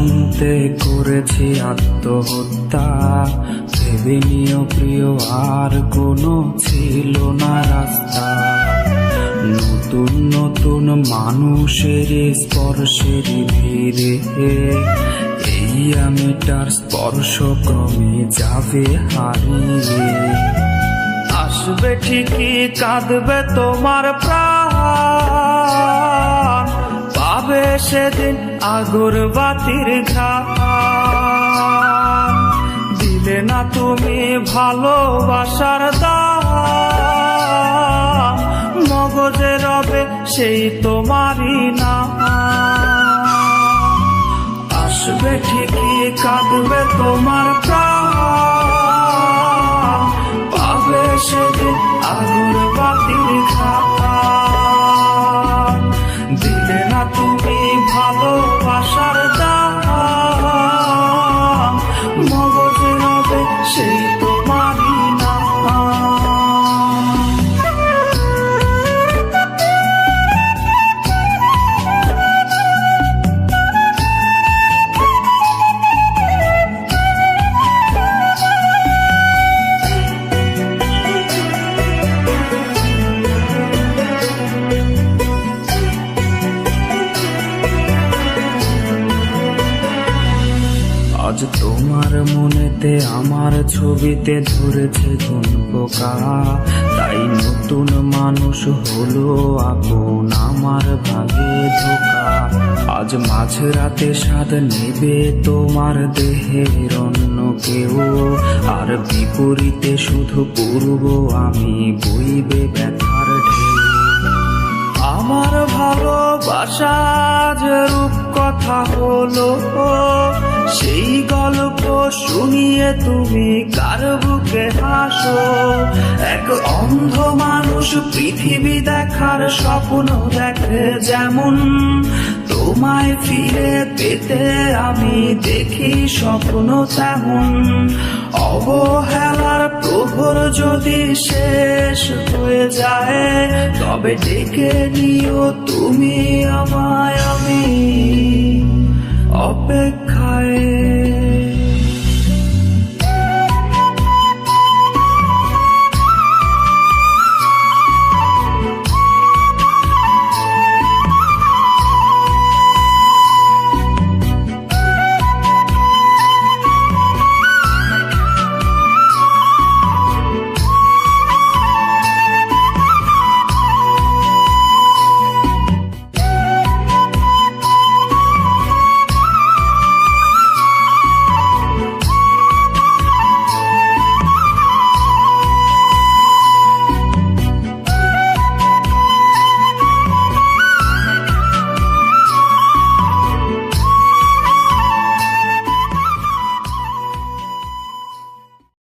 শুনতে করেছি আত্মহত্যা, ভেবে নিও প্রিয় আর কোনো ছিল না রাস্তা। নতুন নতুন মানুষের স্পর্শের ভিড়ে এই আমিটার স্পর্শ ক্রমে যাবে হারিয়ে। আসবে ঠিকই কাঁদবে তোমার প্রাণ, পাবে সেদিন আগরবাতির ঘ্রাণ। দিলে না তুমি ভালোবাসার দাম, মগজে রবে সেই তোমারই নাম। আসবে ঠিকই কাঁদবে তোমার প্রাণ, পাবে সেদিন আগরবাতির ঘ্রাণ। দিলে না তুমি ভালোবাসার দাম, মগজে রবে সেই তোমারই নাম। আজ তোমার মনেতে আমার ছবিতে ধরেছে কোন পোকা, তাই নতুন মানুষ হলো আপন আমার ভাগে ধোকা। আজ মাঝরাতে স্বাদ নেবে তোমার দেহের অন্য কেউ, আর বিপরীতে শুধু পূর্ব আমি বইবে ব্যথার ঢেউ। আমার ভালোবাসা যে রূপ কথা হলো, সেই গল্প শুনিয়ে তুমি কার বুকে হাসো। এক অন্ধ মানুষ পৃথিবী দেখার স্বপ্ন দেখে যেমন, তোমায় ফিরে পেতে আমি দেখি স্বপ্ন তেমন। অবহেলার প্রহর যদি শেষ হয়ে যায়, তবে ডেকে নিও তুমি আমায়, আমি অপেক্ষা